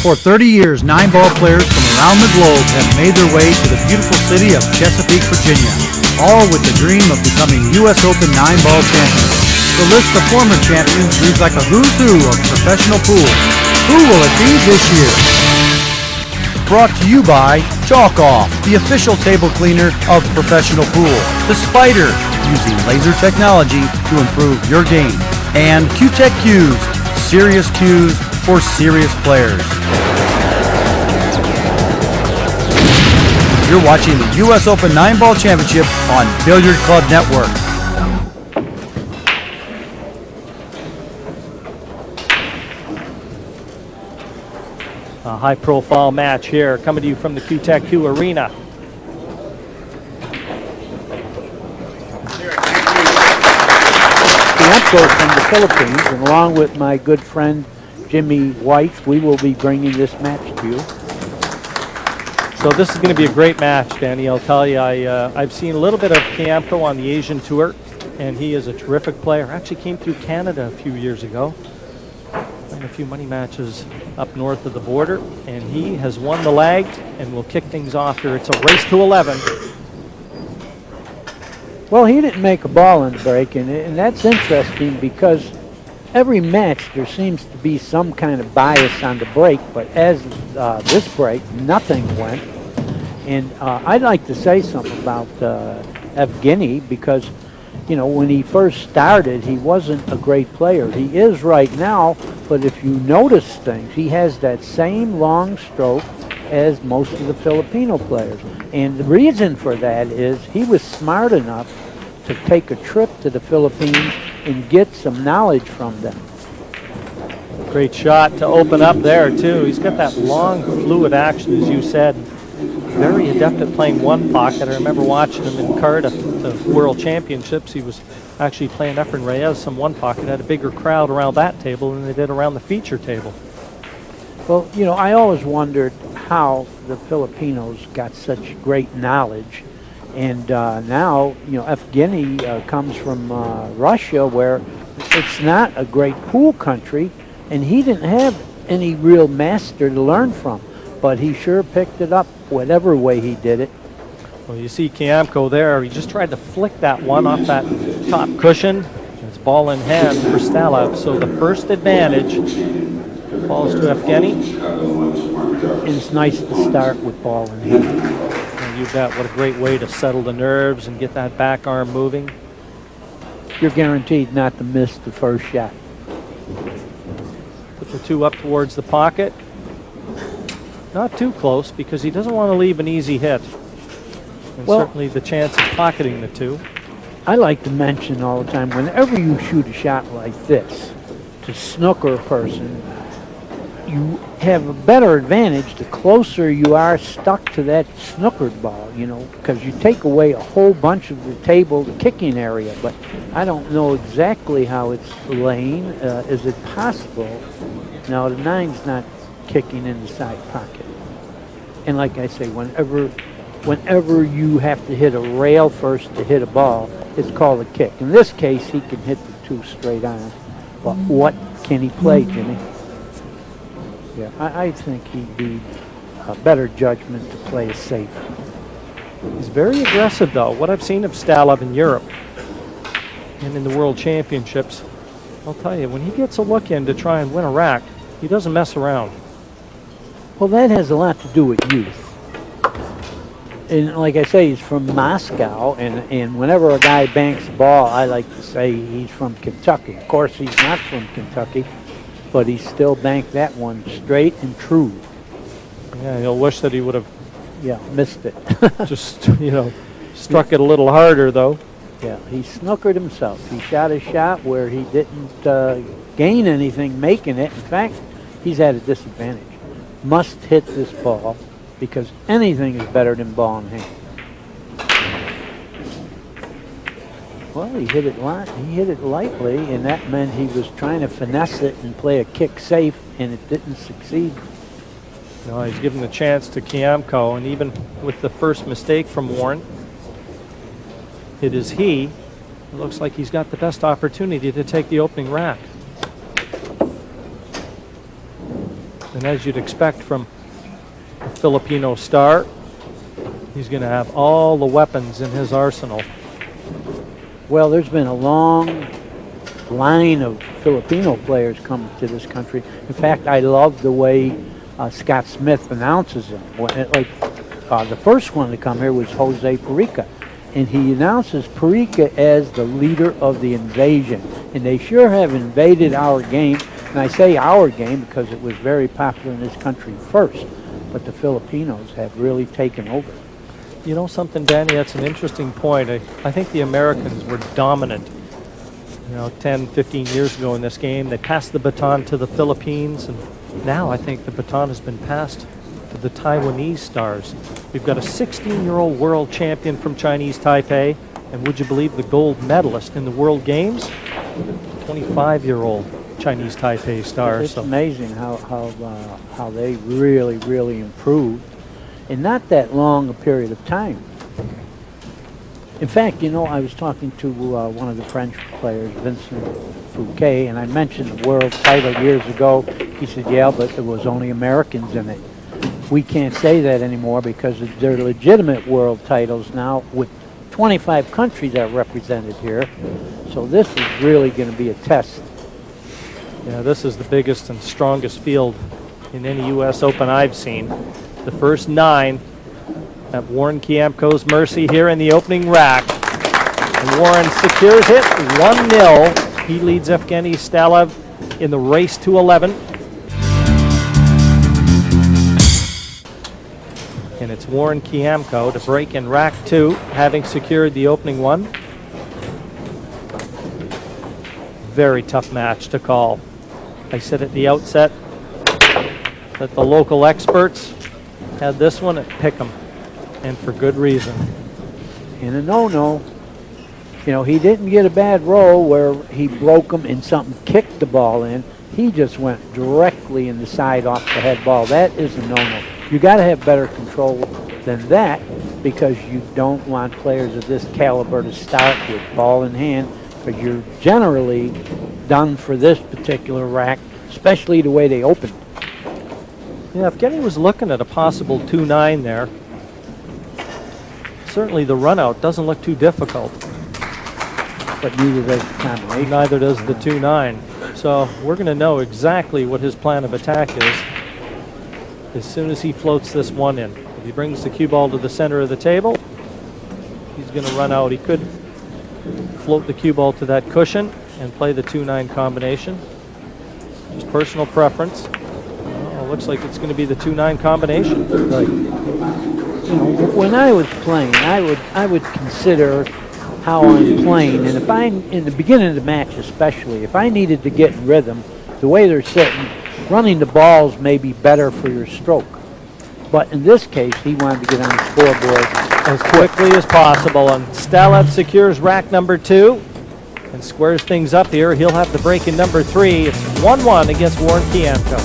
For 30 years, 9-ball players from around the globe have made their way to the beautiful city of Chesapeake, Virginia, all with the dream of becoming U.S. Open 9-ball champions. The list of former champions reads like a who's who of professional pool. Who will it be this year? Brought to you by Chalk Off, the official table cleaner of professional pool. The Spider, using laser technology to improve your game. And Q-Tech Cues, serious cues for serious players. You're watching the U.S. Open 9-Ball Championship on Billiard Club Network. A high-profile match here, coming to you from the Q-Tech Q Arena. Kiamko from the Philippines, and along with my good friend Jimmy White, we will be bringing this match to you. So this is going to be a great match, Danny. I'll tell you, I've seen a little bit of Kiamko on the Asian Tour, and he is a terrific player. Actually came through Canada a few years ago. Playing a few money matches up north of the border, and he has won the leg and will kick things off here. It's a race to 11. Well, he didn't make a ball in the break, and that's interesting because every match there seems to be some kind of bias on the break, but as this break, nothing went. And I'd like to say something about Evgeny because, you know, when he first started, he wasn't a great player. He is right now, but if you notice things, he has that same long stroke as most of the Filipino players. And the reason for that is he was smart enough to take a trip to the Philippines and get some knowledge from them. Great shot to open up there, too. He's got that long, fluid action, as you said. Very adept at playing one pocket. I remember watching him in Cardiff, the World Championships. He was actually playing Efren Reyes some one pocket. Had a bigger crowd around that table than they did around the feature table. Well, you know, I always wondered how the Filipinos got such great knowledge. And now, you know, Evgeny comes from Russia, where it's not a great pool country, and he didn't have any real master to learn from. But he sure picked it up, whatever way he did it. Well, you see Kiamko there. He just tried to flick that one off that top cushion. It's ball in hand for Stalev. So the first advantage falls to Evgeny. It's nice to start with ball in hand. You bet. What a great way to settle the nerves and get that back arm moving. You're guaranteed not to miss the first shot. Put the two up towards the pocket. Not too close because he doesn't want to leave an easy hit. And well, certainly the chance of pocketing the two. I like to mention all the time, whenever you shoot a shot like this to snooker a person, you have a better advantage the closer you are stuck to that snookered ball, you know, because you take away a whole bunch of the table, the kicking area. But I don't know exactly how it's laying. Is it possible? No, the 9's not kicking in the side pocket. And like I say, whenever you have to hit a rail first to hit a ball, it's called a kick. In this case, he can hit the two straight on. But what can he play, Jimmy? Yeah, I think he'd be a better judgment to play it safe. He's very aggressive, though. What I've seen of Stalev in Europe and in the World Championships, I'll tell you, when he gets a look in to try and win a rack, he doesn't mess around. Well, that has a lot to do with youth. And like I say, he's from Moscow, and whenever a guy banks a ball, I like to say he's from Kentucky. Of course, he's not from Kentucky, but he still banked that one straight and true. Yeah, he'll wish that he would have missed it. just, you know, struck it a little harder, though. Yeah, he snookered himself. He shot a shot where he didn't gain anything making it. In fact, he's at a disadvantage. Must hit this ball because anything is better than ball in hand. Well, he hit it lightly, and that meant he was trying to finesse it and play a kick safe, and it didn't succeed. No, he's given the chance to Kiamko, and even with the first mistake from Warren, it is he. It looks like he's got the best opportunity to take the opening rack. And as you'd expect from a Filipino star, he's going to have all the weapons in his arsenal. Well, there's been a long line of Filipino players come to this country. In fact, I love the way Scott Smith announces them. The first one to come here was Jose Perica, and he announces Perica as the leader of the invasion. And they sure have invaded our game. And I say our game because it was very popular in this country first, but the Filipinos have really taken over. You know something, Danny, that's an interesting point. I think the Americans were dominant, 10, 15 years ago in this game. They passed the baton to the Philippines, and now I think the baton has been passed to the Taiwanese stars. We've got a 16-year-old world champion from Chinese Taipei, and would you believe the gold medalist in the World Games? 25-year-old Chinese Taipei star. It's amazing how they really, really improved in not that long a period of time. In fact, I was talking to one of the French players, Vincent Fouquet, and I mentioned the world title years ago. He said, yeah, but there was only Americans in it. We can't say that anymore because they're legitimate world titles now with 25 countries that are represented here. So this is really going to be a test. Yeah, this is the biggest and strongest field in any U.S. Open I've seen. The first 9 at Warren Kiamko's mercy here in the opening rack. And Warren secures it 1-0. He leads Evgeny Stalev in the race to 11. And it's Warren Kiamko to break in rack 2, having secured the opening one. Very tough match to call. I said at the outset that the local experts had this one at Pick'em, and for good reason. In a no-no, he didn't get a bad roll where he broke them and something kicked the ball in. He just went directly in the side off the head ball. That is a no-no. You got to have better control than that because you don't want players of this caliber to start with ball in hand, because you're generally done for this particular rack, especially the way they opened. Yeah, Evgeny was looking at a possible 2-9 there. Certainly the run out doesn't look too difficult. But neither does the combination. Neither does the 2-9. So we're going to know exactly what his plan of attack is as soon as he floats this one in. If he brings the cue ball to the center of the table, he's going to run out. He could float the cue ball to that cushion and play the 2-9 combination. Just personal preference. Looks like it's going to be the 2-9 combination. Right. When I was playing, I would consider how I'm playing, and if I'm in the beginning of the match especially, if I needed to get in rhythm, the way they're sitting, running the balls may be better for your stroke. But in this case, he wanted to get on the scoreboard as quickly as possible, and Stalev secures rack number 2 and squares things up here. He'll have the break in number 3. It's 1-1 against Warren Kiamko.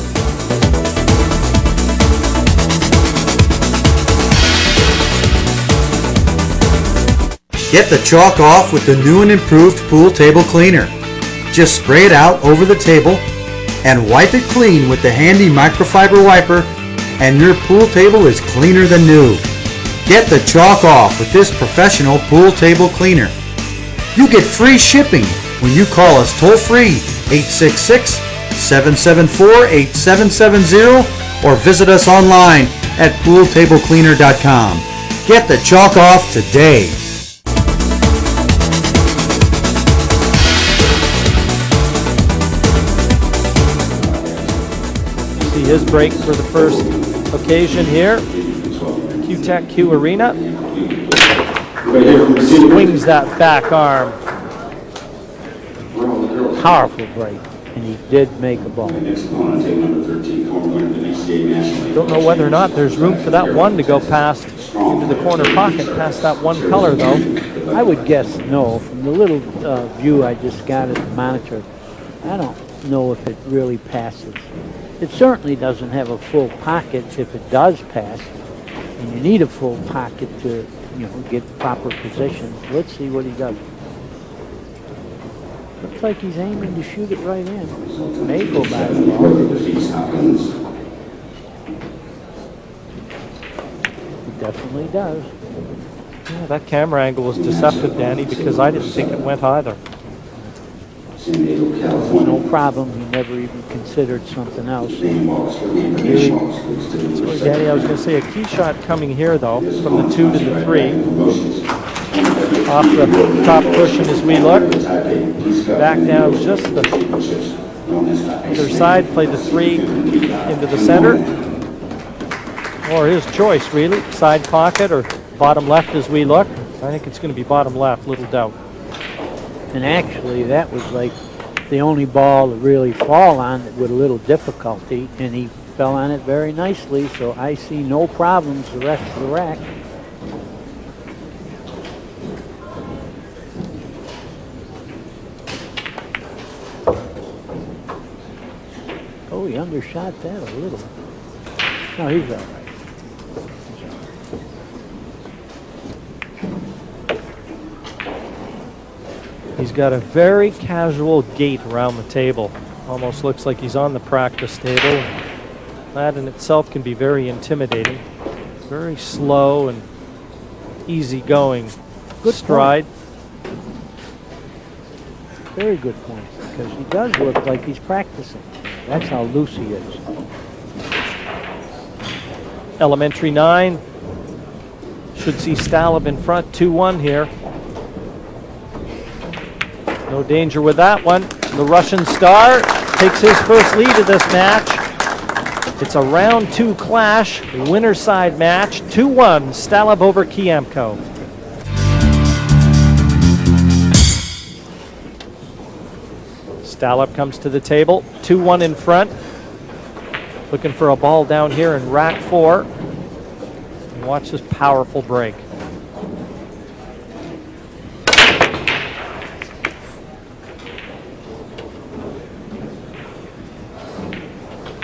Get the chalk off with the new and improved pool table cleaner. Just spray it out over the table and wipe it clean with the handy microfiber wiper, and your pool table is cleaner than new. Get the chalk off with this professional pool table cleaner. You get free shipping when you call us toll-free 866-774-8770 or visit us online at pooltablecleaner.com. Get the chalk off today. His break for the first occasion here. Q-Tech Q Arena. Swings that back arm. Powerful break, and he did make a ball. Don't know whether or not there's room for that one to go past into the corner pocket, past that one color though. I would guess no. From the little view I just got at the monitor, I don't know if it really passes. It certainly doesn't have a full pocket if it does pass, and you need a full pocket to, get the proper position. Let's see what he does. Looks like he's aiming to shoot it right in. May go by the ball. definitely does. Yeah, that camera angle was deceptive, Danny, because I didn't think it went either. No problem. He never even considered something else. Sorry, Danny, I was going to say a key shot coming here, though, from the 2 to the 3. Off the top cushion as we look. Back down just the other side, play the 3 into the center. Or his choice, really. Side pocket or bottom left as we look. I think it's going to be bottom left, little doubt. And actually, that was like the only ball to really fall on with a little difficulty, and he fell on it very nicely, so I see no problems the rest of the rack. Oh, he undershot that a little. No, he's all right. He's got a very casual gait around the table. Almost looks like he's on the practice table. That in itself can be very intimidating. Very slow and easygoing stride. Very good point, because he does look like he's practicing. That's how loose he is. Elementary 9. Should see Stalab in front, 2-1 here. No danger with that one. The Russian star takes his first lead of this match. It's a round 2 clash, winner side match, 2-1, Stalab over Kiamko. Stalab comes to the table, 2-1 in front. Looking for a ball down here in rack 4. And watch this powerful break.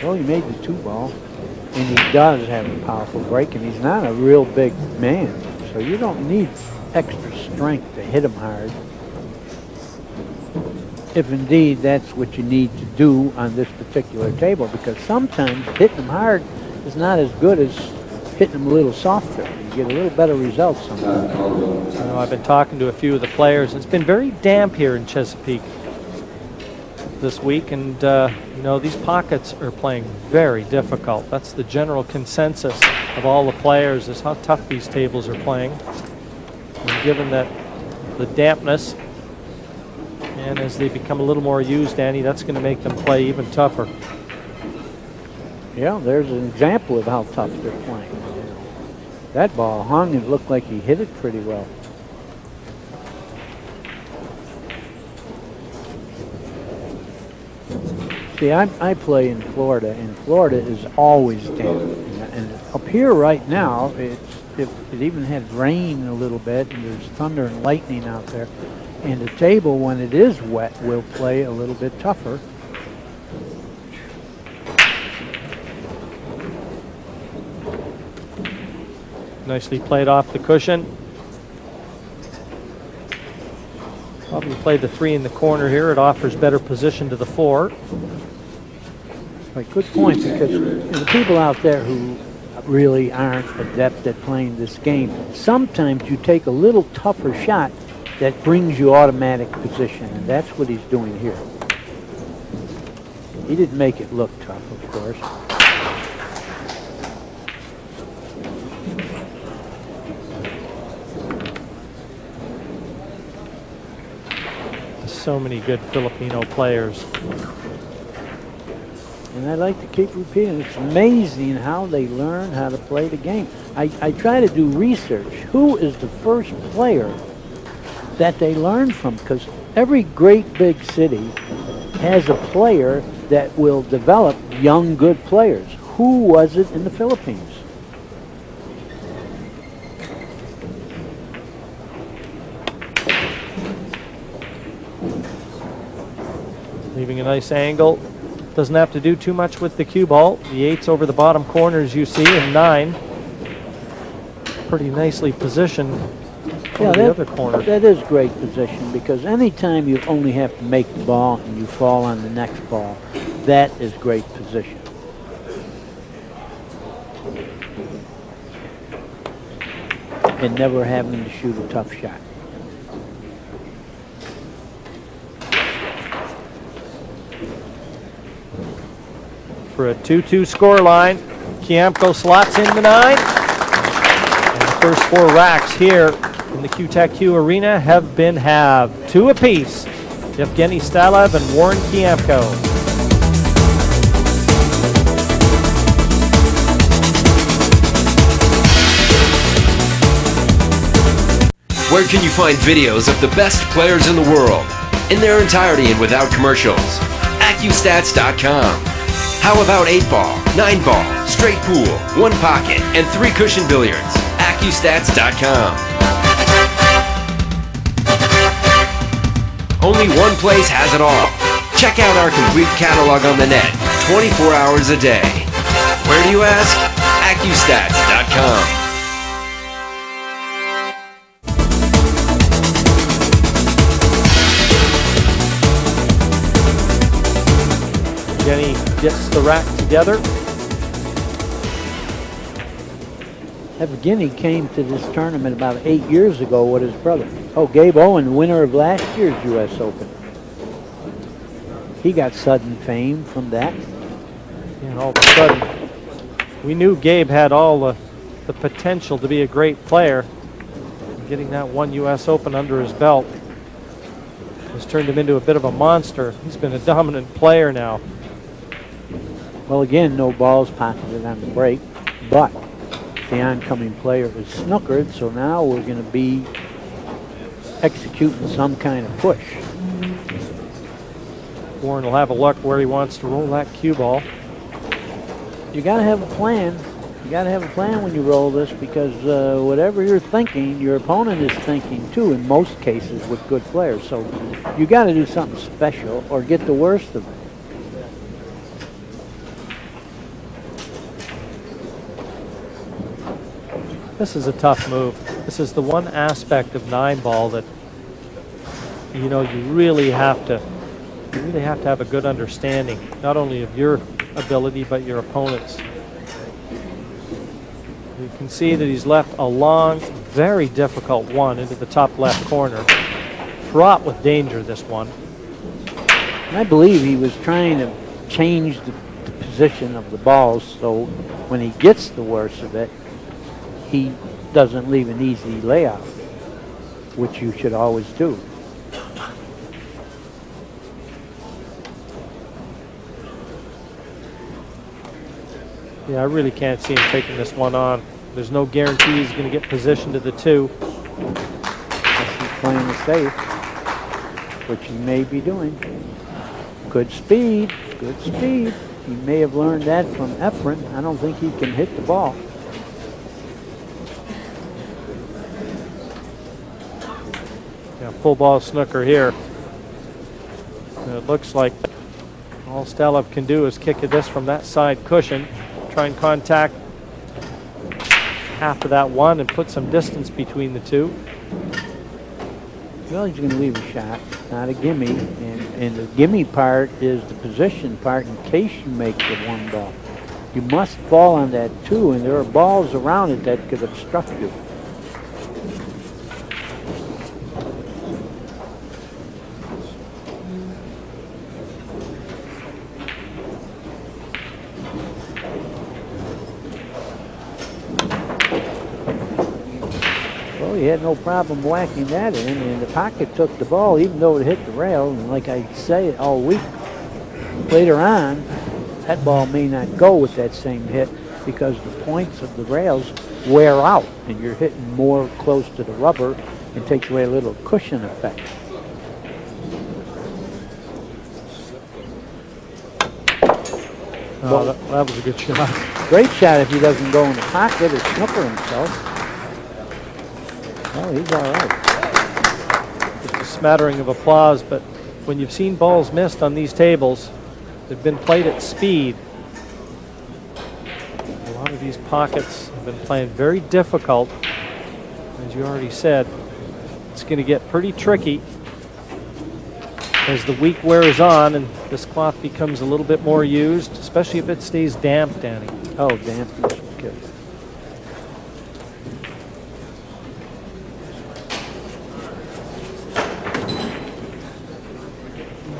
Well, he made the 2-ball, and he does have a powerful break, and he's not a real big man, so you don't need extra strength to hit him hard. If indeed that's what you need to do on this particular table, because sometimes hitting them hard is not as good as hitting them a little softer. You get a little better results sometimes. I know I've been talking to a few of the players. It's been very damp here in Chesapeake this week, and you know, these pockets are playing very difficult. That's the general consensus of all the players, is how tough these tables are playing. And given that the dampness, and as they become a little more used, Danny, that's going to make them play even tougher. Yeah, there's an example of how tough they're playing. That ball hung and looked like he hit it pretty well. See, I play in Florida, and Florida is always damp. And up here right now, it even had rain a little bit, and there's thunder and lightning out there. And the table, when it is wet, will play a little bit tougher. Nicely played off the cushion. Probably play the 3 in the corner here. It offers better position to the 4. Right, good point, because the people out there who really aren't adept at playing this game, sometimes you take a little tougher shot that brings you automatic position, and that's what he's doing here. He didn't make it look tough, of course. So many good Filipino players. And I like to keep repeating, it's amazing how they learn how to play the game. I try to do research. Who is the first player that they learn from? Because every great big city has a player that will develop young, good players. Who was it in the Philippines? Leaving a nice angle. Doesn't have to do too much with the cue ball. The 8's over the bottom corners, you see, and 9 pretty nicely positioned over the other corner. That is great position, because anytime you only have to make the ball and you fall on the next ball, that is great position. and never having to shoot a tough shot. For a 2-2 score line, Kiamko slots in the 9. And the first 4 racks here in the QTech Arena have been halved. 2 apiece. Yevgeny Stalev and Warren Kiamko. Where can you find videos of the best players in the world in their entirety and without commercials? AccuStats.com. How about 8-ball, 9-ball, straight pool, 1 pocket, and 3 cushion billiards? AccuStats.com. Only one place has it all. Check out our complete catalog on the net, 24 hours a day. Where do you ask? AccuStats.com. Jenny gets the rack together. Evgeny came to this tournament about 8 years ago with his brother. Oh, Gabe Owen, winner of last year's U.S. Open. He got sudden fame from that. And all of a sudden, we knew Gabe had all the potential to be a great player. Getting that 1 U.S. Open under his belt has turned him into a bit of a monster. He's been a dominant player now. Well, again, no balls pocketed on the break, but the oncoming player is snookered, so now we're going to be executing some kind of push. Warren will have a look where he wants to roll that cue ball. You got to have a plan. You got to have a plan when you roll this, because whatever you're thinking, your opponent is thinking too, in most cases with good players. So you got to do something special or get the worst of it. This is a tough move. This is the one aspect of 9-ball that, you know, you really have to have a good understanding, not only of your ability but your opponent's. You can see that he's left a long, very difficult one into the top left corner. Fraught with danger, this one. And I believe he was trying to change the position of the balls, so when he gets the worst of it, he doesn't leave an easy layout, which you should always do. Yeah, I really can't see him taking this one on. There's no guarantee he's going to get position to the 2. Unless he's playing it safe, which he may be doing. Good speed, good speed. He may have learned that from Efren. I don't think he can hit the ball. Yeah, full ball snooker here. And it looks like all Stalev can do is kick this from that side cushion, try and contact half of that one and put some distance between the 2. Well, he's going to leave a shot, not a gimme. And the gimme part is the position part in case you make the 1 ball. You must fall on that 2, and there are balls around it that could obstruct you. He had no problem whacking that in, and the pocket took the ball even though it hit the rail. And like I say all week, later on, that ball may not go with that same hit because the points of the rails wear out and you're hitting more close to the rubber and takes away a little cushion effect. Oh, that was a good shot. Great shot if he doesn't go in the pocket or snooker himself. Oh, he's all right. Just a smattering of applause, but when you've seen balls missed on these tables, they've been played at speed. A lot of these pockets have been playing very difficult. As you already said, it's going to get pretty tricky as the week wears on and this cloth becomes a little bit more used, especially if it stays damp, Danny. Oh, dampness will kill you.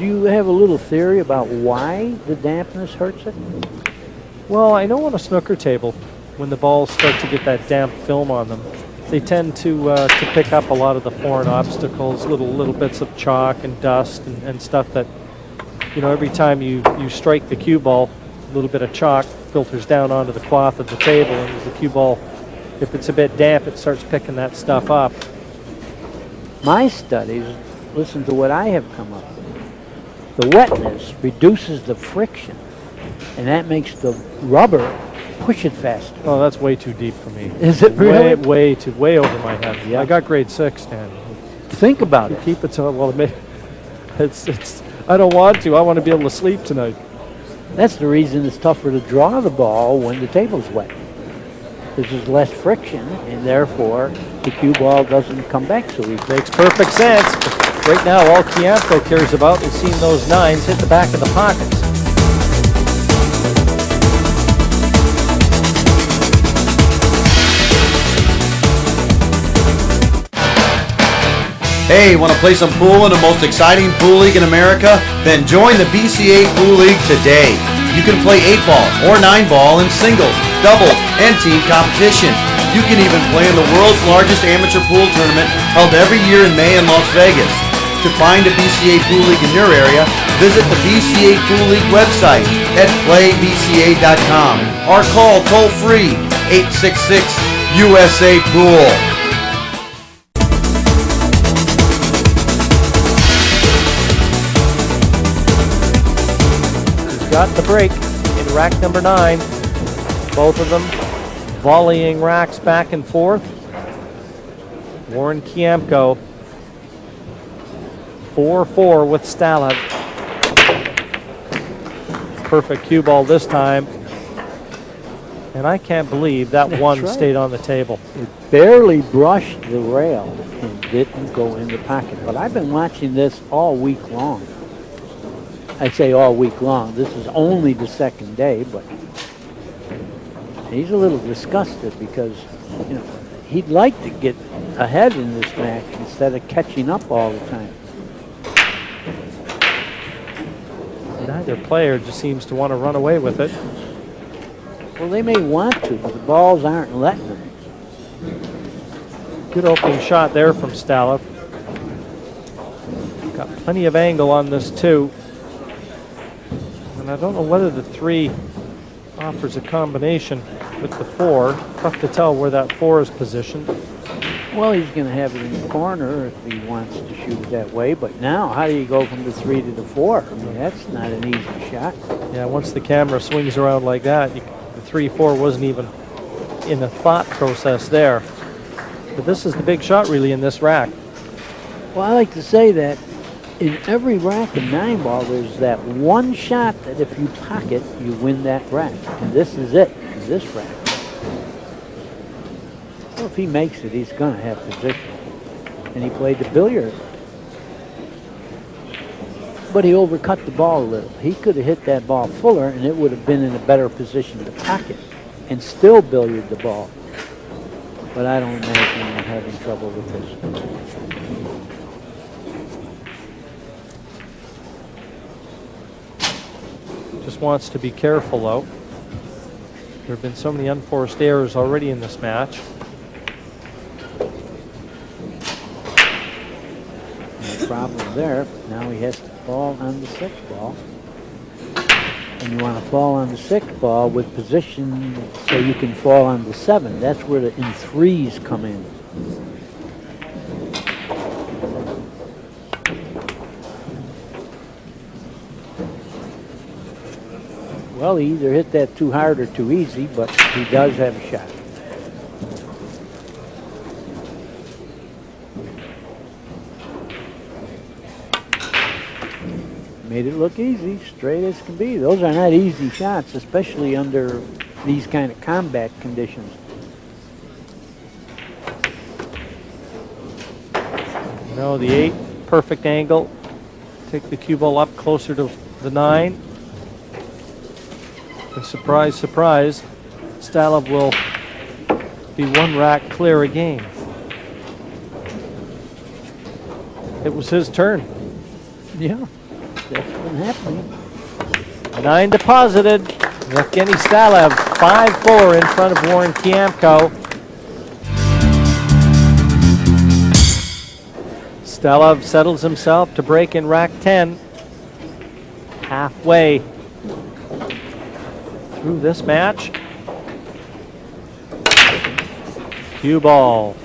Do you have a little theory about why the dampness hurts it? Well, I know on a snooker table, when the balls start to get that damp film on them, they tend to pick up a lot of the foreign obstacles, little bits of chalk and dust and stuff that, you know, every time you strike the cue ball, a little bit of chalk filters down onto the cloth of the table, and as the cue ball, if it's a bit damp, it starts picking that stuff up. My studies, listen to what I have come up with. The wetness reduces the friction, and that makes the rubber push it faster. Oh, that's way too deep for me. Is it really? Way over my head. Yeah. I got grade 6, Dan. Think about it. Keep it to, well, it's. I don't want to. I want to be able to sleep tonight. That's the reason it's tougher to draw the ball when the table's wet. There's less friction, and therefore the cue ball doesn't come back so easy. Makes perfect sense. Right now, all Chiampo cares about is seeing those 9s hit the back of the pockets. Hey, want to play some pool in the most exciting pool league in America? Then join the BCA Pool League today. You can play 8-ball or 9-ball in singles, doubles, and team competition. You can even play in the world's largest amateur pool tournament held every year in May in Las Vegas. To find a BCA Pool League in your area, visit the BCA Pool League website at playbca.com or call toll-free 866-USA-POOL. Got the break in rack number 9. Both of them volleying racks back and forth. Warren Chiampo 4-4 with Stala. Perfect cue ball this time. And I can't believe that one stayed on the table. It barely brushed the rail and didn't go in the pocket. But I've been watching this all week long. I say all week long. This is only the second day, but he's a little disgusted because, you know, he'd like to get ahead in this match instead of catching up all the time. Neither player just seems to want to run away with it. Well, they may want to, but the balls aren't letting them. Good opening shot there from Stala. Got plenty of angle on this too. And I don't know whether the 3 offers a combination with the 4. Tough to tell where that 4 is positioned. Well, he's going to have it in the corner if he wants to shoot it that way. But now, how do you go from the 3 to the 4? I mean, that's not an easy shot. Yeah, once the camera swings around like that, the 3-4 wasn't even in the thought process there. But this is the big shot really in this rack. Well, I like to say that in every rack of 9-ball, there's that one shot that if you pocket, you win that rack. And this is it, this rack. Well, if he makes it, he's going to have position. And he played the billiard. But he overcut the ball a little. He could have hit that ball fuller, and it would have been in a better position to pocket and still billiard the ball. But I don't imagine him having trouble with this. Just wants to be careful though. There have been so many unforced errors already in this match. No problem there. Now he has to fall on the 6th ball. And you want to fall on the 6th ball with position so you can fall on the 7. That's where the in 3s come in. Well, he either hit that too hard or too easy, but he does have a shot. Made it look easy, straight as can be. Those are not easy shots, especially under these kind of combat conditions. You know, the 8, perfect angle. Take the cue ball up closer to the 9. And surprise, surprise, Stala will be 1 rack clear again. It was his turn. Yeah. That's been happening. 9 deposited. Evgeny Stalev 5-4 in front of Warren Kiamko. Stalev settles himself to break in rack 10. Halfway through this match. Cue ball.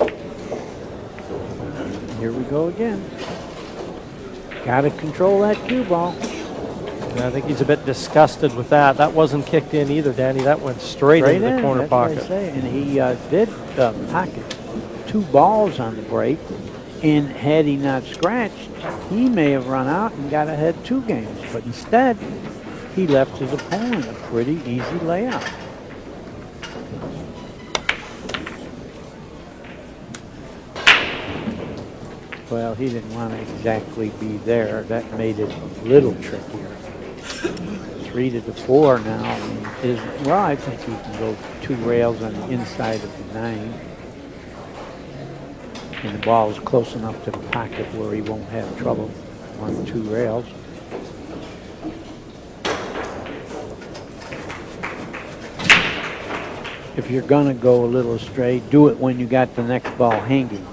Here we go again. Got to control that cue ball. And I think he's a bit disgusted with that. That wasn't kicked in either, Danny. That went straight into the corner that's pocket. What I say. And he did pocket 2 balls on the break. And had he not scratched, he may have run out and got ahead 2 games. But instead, he left his opponent a pretty easy layout. Well, he didn't want to exactly be there. That made it a little trickier. 3-4 now is, well, I think he can go 2 rails on the inside of the 9. And the ball is close enough to the pocket where he won't have trouble on 2 rails. If you're going to go a little astray, do it when you got the next ball hanging.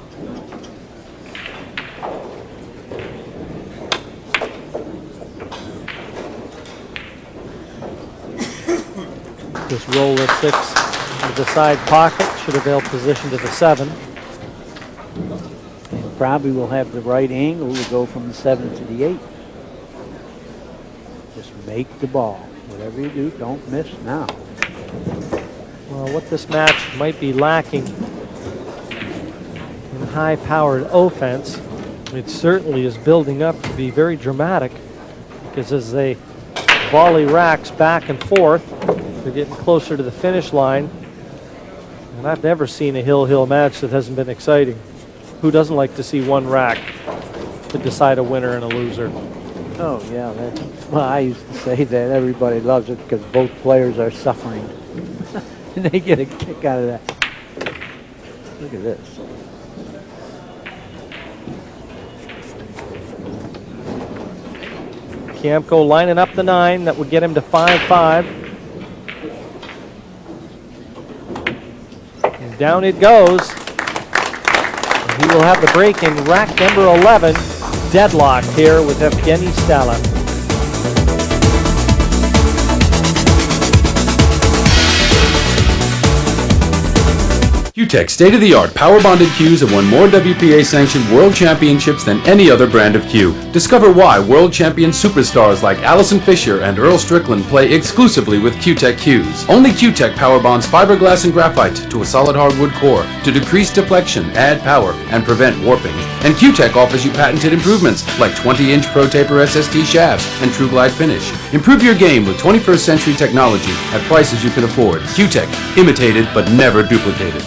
This roller 6 into the side pocket should avail position to the 7. And probably will have the right angle to go from the 7 to the 8. Just make the ball. Whatever you do, don't miss now. Well, what this match might be lacking in high-powered offense, it certainly is building up to be very dramatic, because as they volley racks back and forth, they're getting closer to the finish line. And I've never seen a hill-hill match that hasn't been exciting. Who doesn't like to see one rack to decide a winner and a loser? Oh, yeah. Well, I used to say that everybody loves it because both players are suffering. And they get a kick out of that. Look at this. Kiamko lining up the 9. That would get him to 5-5. And down it goes. And he will have the break in rack number 11. Deadlocked here with Evgeny Stalev. Q-Tech state-of-the-art power-bonded cues have won more WPA-sanctioned world championships than any other brand of cue. Discover why world champion superstars like Allison Fisher and Earl Strickland play exclusively with Q-Tech cues. Only Q-Tech power bonds fiberglass and graphite to a solid hardwood core to decrease deflection, add power, and prevent warping. And Q-Tech offers you patented improvements like 20-inch Pro Taper SST shafts and True Glide finish. Improve your game with 21st century technology at prices you can afford. Q-Tech, imitated but never duplicated.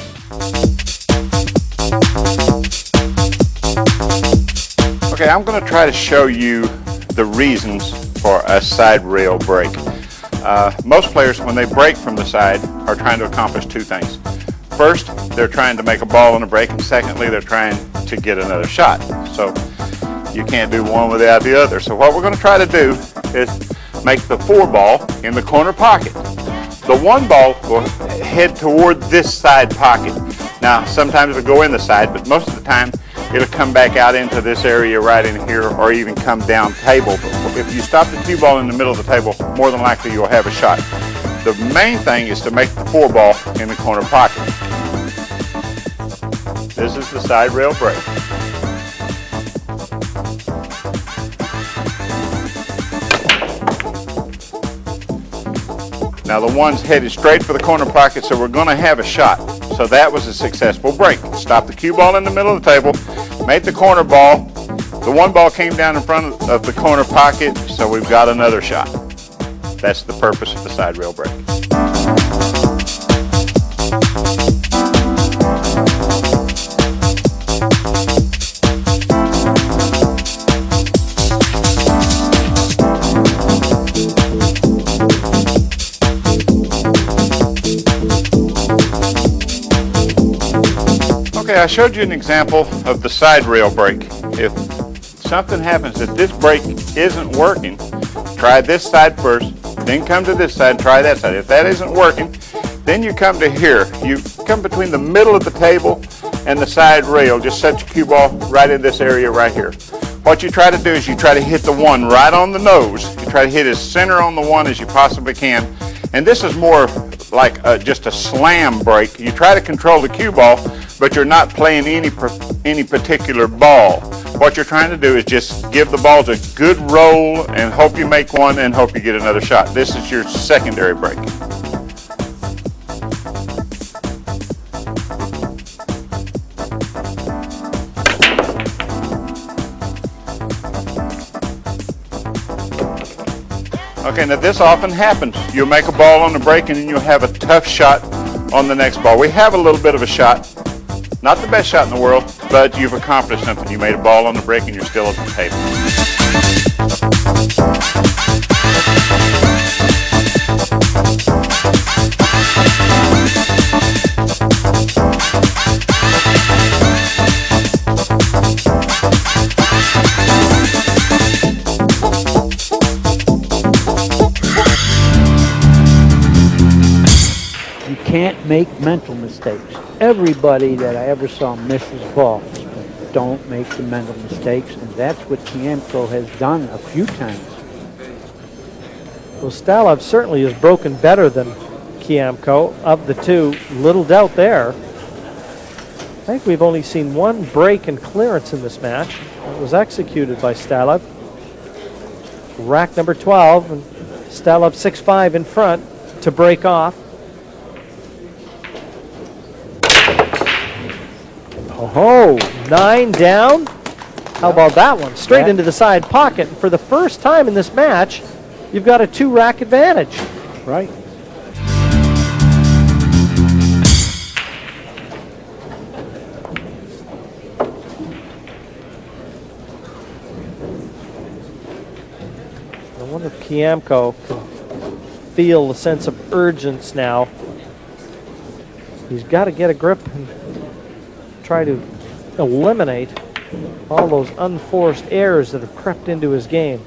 Okay, I'm going to try to show you the reasons for a side rail break. Most players, when they break from the side, are trying to accomplish 2 things. First, they're trying to make a ball on a break, and secondly, they're trying to get another shot. So you can't do one without the other. So what we're going to try to do is make the 4 ball in the corner pocket. The 1 ball will head toward this side pocket. Now, sometimes it'll go in the side, but most of the time, it'll come back out into this area right in here, or even come down table. But if you stop the cue ball in the middle of the table, more than likely you'll have a shot. The main thing is to make the 4 ball in the corner pocket. This is the side rail break. Now the 1's headed straight for the corner pocket, so we're going to have a shot. So that was a successful break. Stop the cue ball in the middle of the table, made the corner ball. The 1 ball came down in front of the corner pocket, so we've got another shot. That's the purpose of the side rail break. Okay, I showed you an example of the side rail break. If something happens that this break isn't working, try this side first, then come to this side and try that side. If that isn't working, then you come to here. You come between the middle of the table and the side rail. Just set your cue ball right in this area right here. What you try to do is you try to hit the one right on the nose. You try to hit as center on the one as you possibly can. And this is more like just a slam break. You try to control the cue ball, but you're not playing any particular ball. What you're trying to do is just give the balls a good roll and hope you make one and hope you get another shot. This is your secondary break. Okay, now this often happens. You'll make a ball on the break and then you'll have a tough shot on the next ball. We have a little bit of a shot. Not the best shot in the world, but you've accomplished something. You made a ball on the break and you're still at the table. Can't make mental mistakes. Everybody that I ever saw misses balls. But don't make the mental mistakes, and that's what Kiamko has done a few times. Well, Stalov certainly is broken better than Kiamko. Of the two, little doubt there. I think we've only seen one break and clearance in this match. It was executed by Stalov. Rack number 12, and Stalov 6-5 in front to break off. Oh, 9 down. How about that one? Straight into the side pocket. And for the first time in this match, you've got a 2-rack advantage. Right. I wonder if Kiamko can feel the sense of urgency now. He's got to get a grip and try to eliminate all those unforced errors that have crept into his game.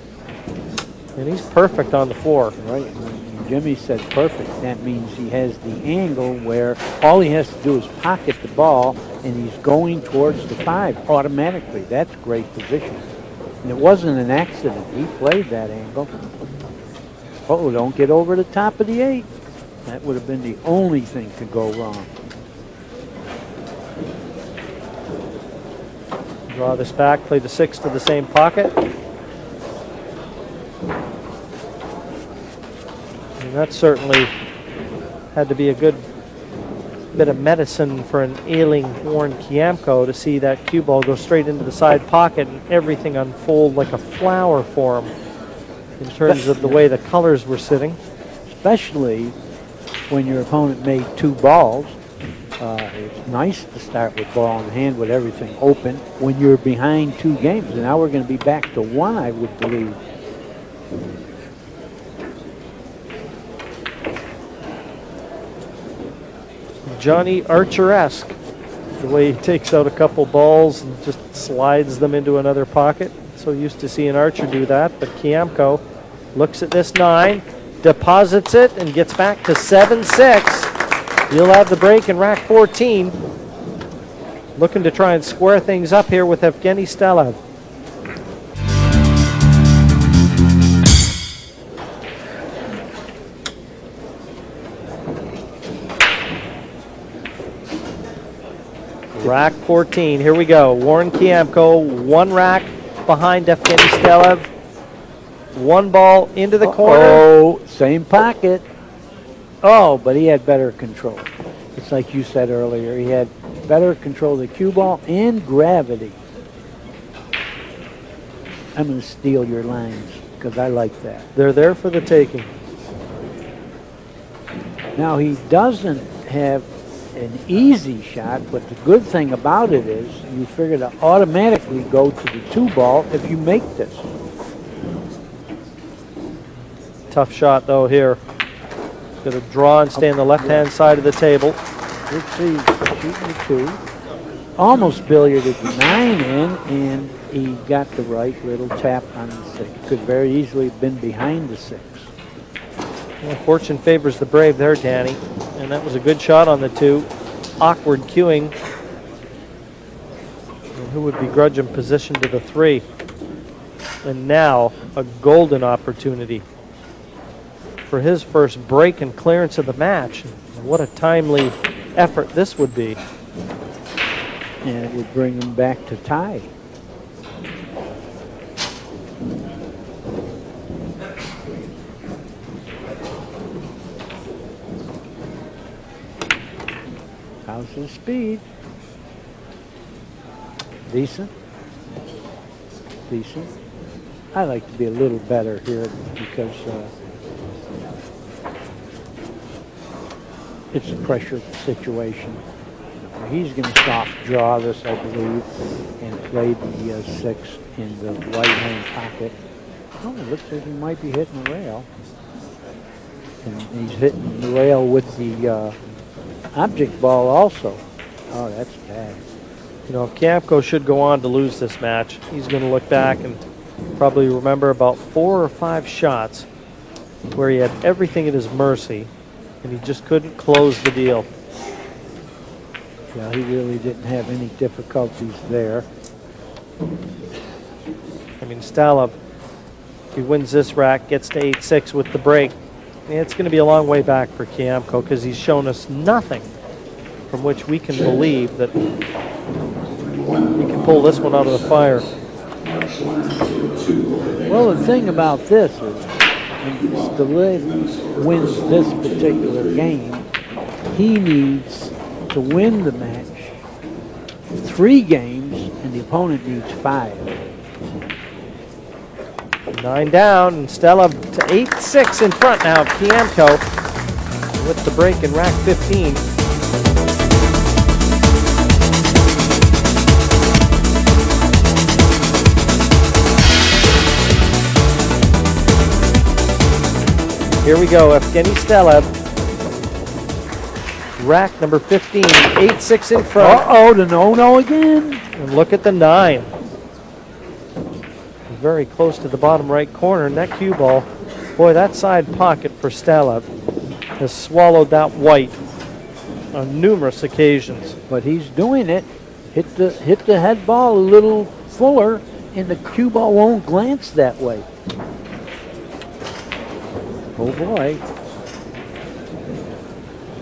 And he's perfect on the floor. Right. Jimmy said perfect. That means he has the angle where all he has to do is pocket the ball and he's going towards the 5 automatically. That's great position. And it wasn't an accident. He played that angle. Oh, don't get over the top of the 8. That would have been the only thing to go wrong. Draw this back, play the 6 to the same pocket. And that certainly had to be a good bit of medicine for an ailing Warren Kiamko to see that cue ball go straight into the side pocket and everything unfold like a flower for him in terms of the way the colors were sitting. Especially when your opponent made 2 balls. It's nice to start with ball in hand with everything open when you're behind 2 games. And now we're going to be back to 1, I would believe. Johnny Archer-esque, the way he takes out a couple balls and just slides them into another pocket. So used to seeing Archer do that, but Kiamko looks at this 9, deposits it, and gets back to 7-6. He'll have the break in rack 14. Looking to try and square things up here with Evgeny Stalov. Rack 14, here we go. Warren Kiamko, 1 rack behind Evgeny Stalov. 1 ball into the corner. Oh, same pocket. Oh, but he had better control. It's like you said earlier. He had better control of the cue ball and gravity. I'm going to steal your lines because I like that. They're there for the taking. Now, he doesn't have an easy shot, but the good thing about it is you figure to automatically go to the 2 ball if you make this. Tough shot, though, here. Going to draw and stay on the left-hand side of the table. Let's see, shooting the 2. almost billiarded the 9 in, and he got the right little tap on the 6. Could very easily have been behind the 6. Well, fortune favors the brave there, Danny. And that was a good shot on the 2. Awkward cueing. And who would begrudge him position to the 3? And now a golden opportunity for his first break and clearance of the match. And what a timely effort this would be. And it would bring him back to tie. How's his speed? Decent. Decent. I like to be a little better here because it's a pressure situation. He's going to soft draw this, I believe, and play the 6 in the right-hand pocket. Oh, it looks like he might be hitting the rail. And he's hitting the rail with the object ball also. Oh, that's bad. You know, if Kiamko should go on to lose this match, he's going to look back and probably remember about 4 or 5 shots where he had everything at his mercy and he just couldn't close the deal. Yeah, he really didn't have any difficulties there. I mean, Stalov, if he wins this rack, gets to 8-6 with the break, it's going to be a long way back for Kiamko because he's shown us nothing from which we can believe that he can pull this one out of the fire. Well, the thing about this is when Stalov wins this particular game, he needs to win the match 3 games, and the opponent needs 5. 9 down, and Stalov to 8-6 in front now of Kiamko with the break in rack 15. Here we go, Evgeny Stalov. Rack number 15, 8-6 in front. Uh-oh, the no-no again. And look at the 9. Very close to the bottom right corner, and that cue ball, boy, that side pocket for Stalov has swallowed that white on numerous occasions. But he's doing it. Hit the head ball a little fuller, and the cue ball won't glance that way. Oh boy.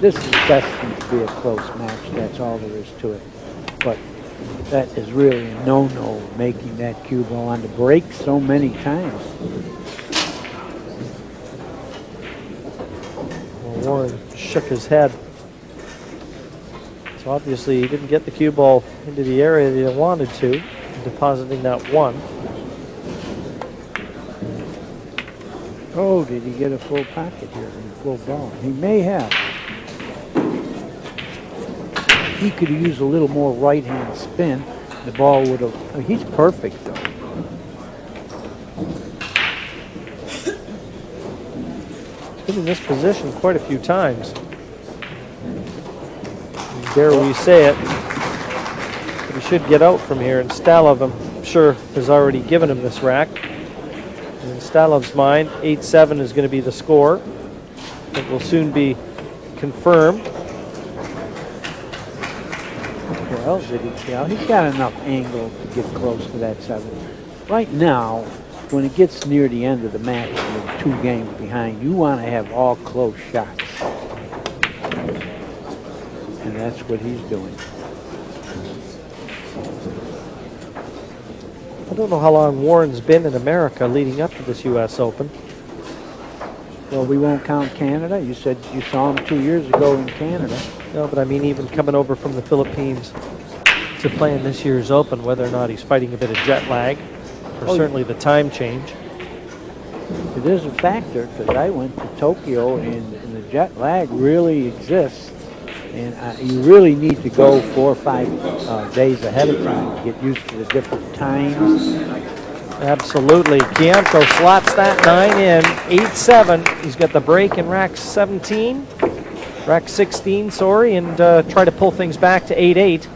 This is destined to be a close match. That's all there is to it. But that is really a no-no, making that cue ball on the break so many times. Well, Warren shook his head. So obviously he didn't get the cue ball into the area that he wanted to, depositing that 1. Oh, did he get a full pocket here and a full ball? He may have. He could have used a little more right-hand spin. The ball would have. Oh, he's perfect, though. He's been in this position quite a few times. Dare we say it. But he should get out from here. And Stalov, I'm sure, has already given him this rack. And in Stalov's mind, 8-7 is going to be the score. It will soon be confirmed. Well, did he see? He's got enough angle to get close to that 7. Right now, when it gets near the end of the match, and 2 games behind, you want to have all close shots. And that's what he's doing. I don't know how long Warren's been in America leading up to this U.S. Open. Well, we won't count Canada. You said you saw him 2 years ago in Canada. No, but I mean even coming over from the Philippines to play in this year's Open, whether or not he's fighting a bit of jet lag, or certainly the time change. It is a factor, because I went to Tokyo, and the jet lag really exists. And you really need to go 4 or 5 days ahead of time to get used to the different times. Absolutely. Kiamko slots that 9 in, 8-7. He's got the break in rack 16, rack 16, sorry, and try to pull things back to 8-8.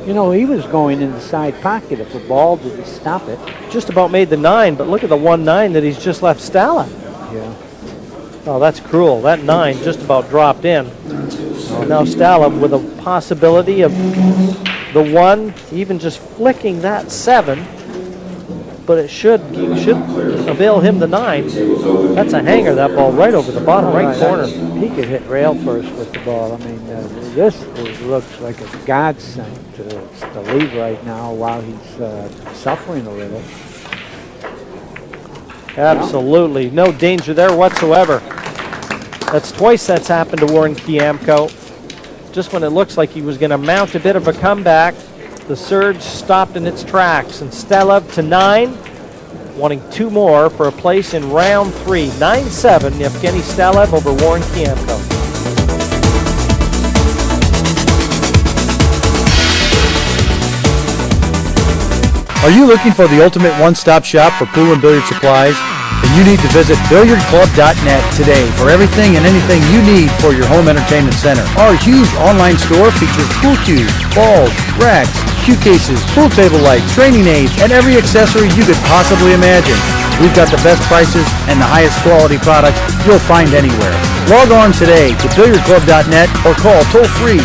You know, he was going in the side pocket if the ball didn't stop it. Just about made the 9, but look at the 1-9 that he's just left Stala. Yeah. Oh, that's cruel. That 9 just about dropped in. Now Stala with a possibility of the 1, even just flicking that 7, but it should avail him the 9. That's a hanger, that ball, right over the bottom right corner. He could hit rail first with the ball. I mean, this looks like a godsend to leave right now while he's suffering a little. Absolutely. No danger there whatsoever. That's twice that's happened to Warren Kiamko. Just when it looks like he was going to mount a bit of a comeback, the surge stopped in its tracks. And Stelev to 9, wanting 2 more for a place in round 3. 9-7, Evgeny Stelev over Warren Kiamko. Are you looking for the ultimate one-stop shop for pool and billiard supplies? Then you need to visit billiardclub.net today for everything and anything you need for your home entertainment center. Our huge online store features pool cues, balls, racks, cue cases, pool table lights, training aids, and every accessory you could possibly imagine. We've got the best prices and the highest quality products you'll find anywhere. Log on today to billiardclub.net or call toll-free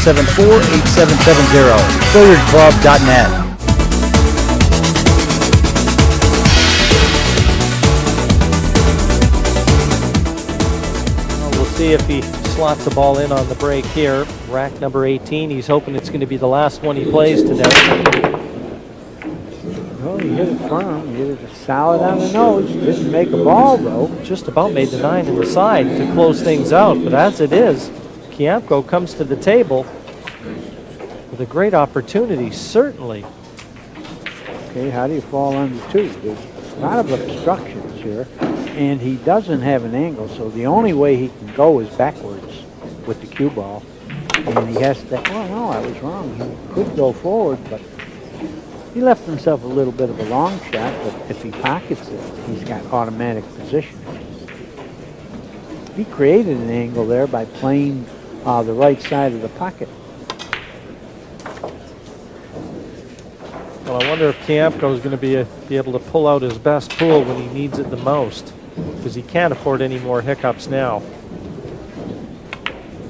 866-774-8770. billiardclub.net. See if he slots the ball in on the break here. Rack number 18. He's hoping it's going to be the last one he plays today. Well, he hit it firm. He hit it solid on the nose. Didn't make a ball, though. Just about made the 9 in the side to close things out. But as it is, Kiamko comes to the table with a great opportunity, certainly. Okay, how do you fall under 2? There's a lot of obstructions here. And he doesn't have an angle, so the only way he can go is backwards with the cue ball. And he has to, oh no, I was wrong. He could go forward, but he left himself a little bit of a long shot, but if he pockets it, he's got automatic position. He created an angle there by playing the right side of the pocket. Well, I wonder if Kiamko is going to be able to pull out his best pool when he needs it the most, because he can't afford any more hiccups now.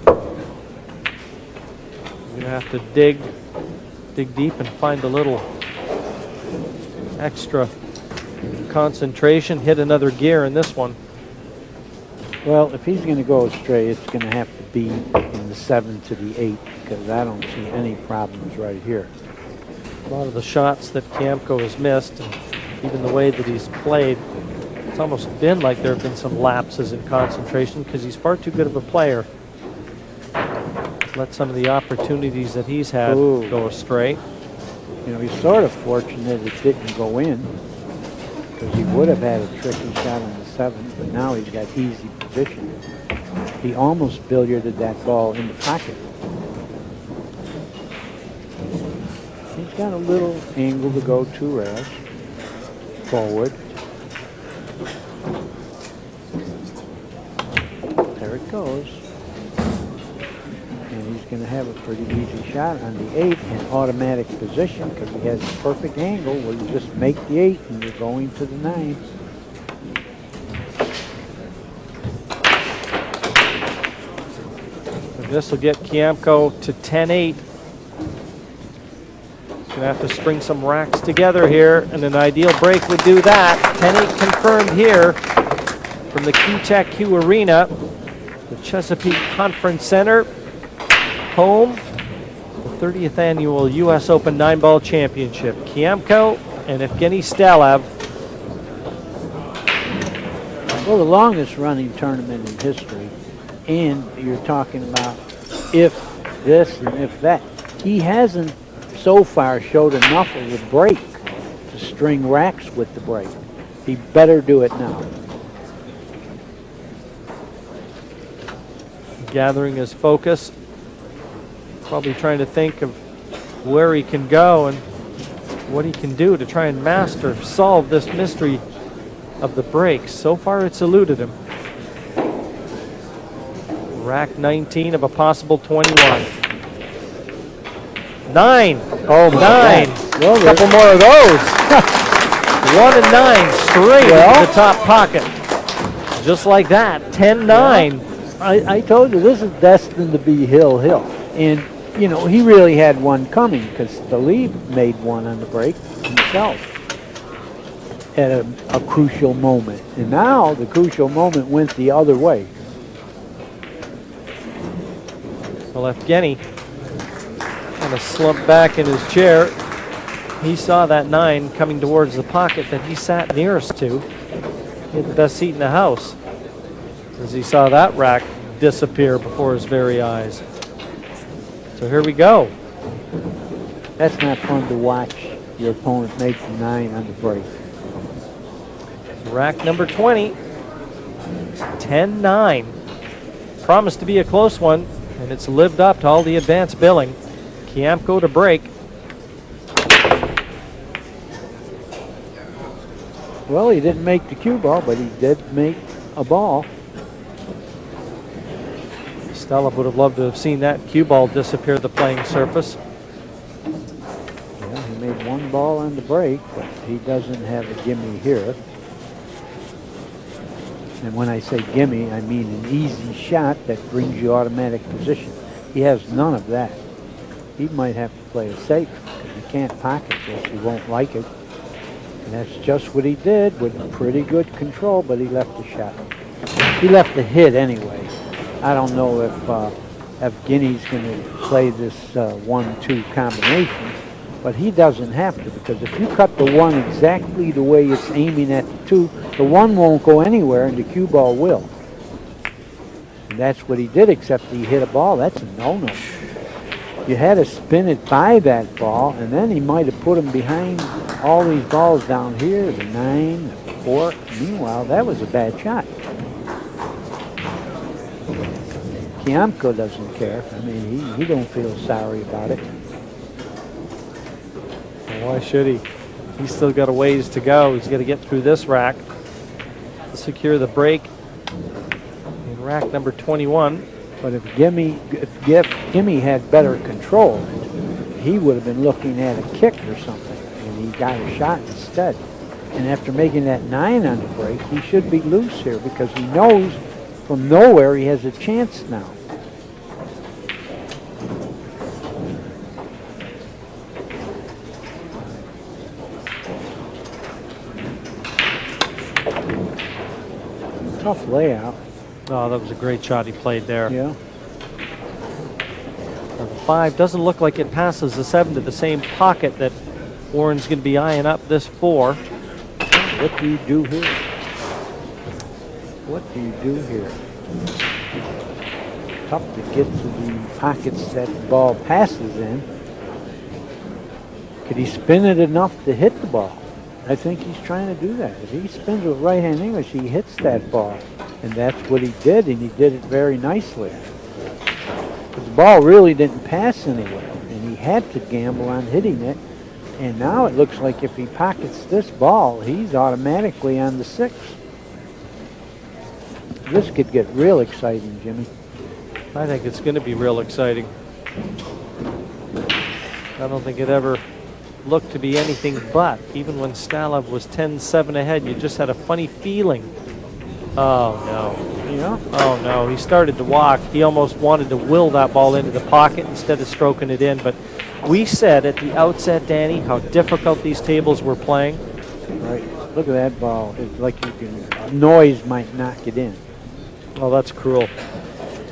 You're going to have to dig deep and find a little extra concentration, hit another gear in this one. Well, if he's going to go straight, it's going to have to be in the 7 to the 8, because I don't see any problems right here. A lot of the shots that Kiamko has missed, and even the way that he's played, it's almost been like there have been some lapses in concentration because he's far too good of a player. Let some of the opportunities that he's had go astray. You know, he's sort of fortunate it didn't go in, because he would have had a tricky shot on the 7, but now he's got easy position. He almost billiarded that ball in the pocket. He's got a little angle to go 2 rails forward. There it goes. And he's going to have a pretty easy shot on the 8 in automatic position, because he has a perfect angle where you just make the 8 and you're going to the 9. And this will get Kiamko to 10-8. Going to have to string some racks together here, and an ideal break would do that. 10-8 confirmed here from the Q-Tech Q Arena, the Chesapeake Conference Center, home the 30th annual U.S. Open 9-Ball Championship. Kiamko and Evgeny Stelev. Well, the longest running tournament in history, and you're talking about if this and if that. He hasn't so far showed enough of a break to string racks with the break. He better do it now. Gathering his focus, probably trying to think of where he can go and what he can do to try and master, solve this mystery of the breaks. So far it's eluded him. Rack 19 of a possible 21. 9. Oh, my 9. God. Well, A couple more of those. 1 and 9 straight into the top pocket. Just like that, 10-9. I told you, this is destined to be Hill. And, you know, he really had one coming because the lead made one on the break himself at a crucial moment. And now the crucial moment went the other way. Well, Evgeny kind of slumped back in his chair. He saw that 9 coming towards the pocket that he sat nearest to. He had the best seat in the house as he saw that rack disappear before his very eyes. So here we go. That's not fun to watch your opponent make the 9 on the break. Rack number 20, 10-9. Promised to be a close one, and it's lived up to all the advanced billing. Kiamko to break. Well, he didn't make the cue ball, but he did make a ball. Stella would have loved to have seen that cue ball disappear the playing surface. Yeah, he made one ball on the break, but he doesn't have a gimme here. And when I say gimme, I mean an easy shot that brings you automatic position. He has none of that. He might have to play it safe because he can't pocket this. He won't like it. And that's just what he did with pretty good control, but he left the shot. He left the hit anyway. I don't know if Evgeny's going to play this 1-2 combination, but he doesn't have to, because if you cut the 1 exactly the way it's aiming at the 2, the 1 won't go anywhere and the cue ball will. And that's what he did, except he hit a ball. That's a no-no. You had to spin it by that ball, and then he might have put him behind all these balls down here, the 9, the 4. Meanwhile, that was a bad shot. Kiamko doesn't care. I mean, he don't feel sorry about it. Well, why should he? He's still got a ways to go. He's got to get through this rack to secure the break in rack number 21. But if Gimme had better control, he would have been looking at a kick or something, and he got a shot instead. And after making that 9 on the break, he should be loose here because he knows from nowhere he has a chance now. Tough layout. Oh, that was a great shot he played there. Yeah. The 5 doesn't look like it passes the 7 to the same pocket that Warren's going to be eyeing up this 4. What do you do here? What do you do here? Tough to get to the pockets that the ball passes in. Could he spin it enough to hit the ball? I think he's trying to do that. If he spins with right-hand English, he hits that ball. And that's what he did, and he did it very nicely. But the ball really didn't pass anywhere, and he had to gamble on hitting it. And now it looks like if he pockets this ball, he's automatically on the 6. This could get real exciting, Jimmy. I think it's going to be real exciting. I don't think it ever looked to be anything but. Even when Stalev was 10-7 ahead, you just had a funny feeling. Oh, no. Yeah. Oh, no. He started to walk. He almost wanted to will that ball into the pocket instead of stroking it in. But we said at the outset, Danny, how difficult these tables were playing. Right. Look at that ball. It's like you can, noise might knock it in. Oh, that's cruel.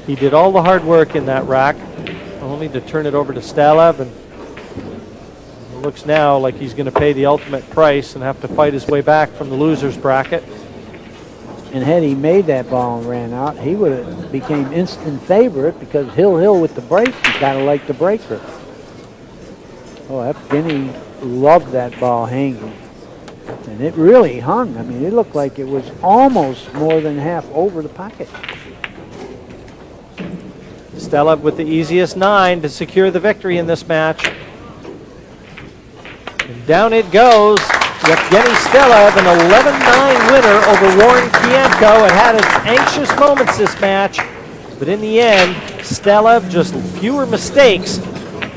He did all the hard work in that rack, only to turn it over to Stalev, and it looks now like he's going to pay the ultimate price and have to fight his way back from the loser's bracket. And had he made that ball and ran out, he would have became instant favorite because Hill with the break, you gotta like the breaker. Oh, Evgeny loved that ball hanging. And it really hung. I mean, it looked like it was almost more than half over the pocket. Stalev with the easiest 9 to secure the victory in this match. And down it goes. Evgeny Stalev, an 11-9 winner over Warren Kiamko. It had its anxious moments this match, But in the end, Stelev just fewer mistakes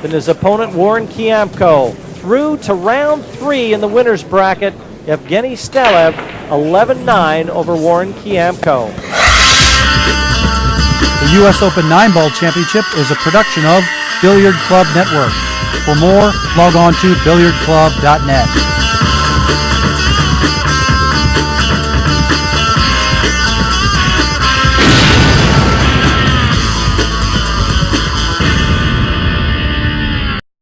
than his opponent Warren Kiamko. Through to round 3 in the winner's bracket, Evgeny Stelev 11-9 over Warren Kiamko. The U.S. Open 9-Ball Championship is a production of Billiard Club Network. For more, log on to billiardclub.net.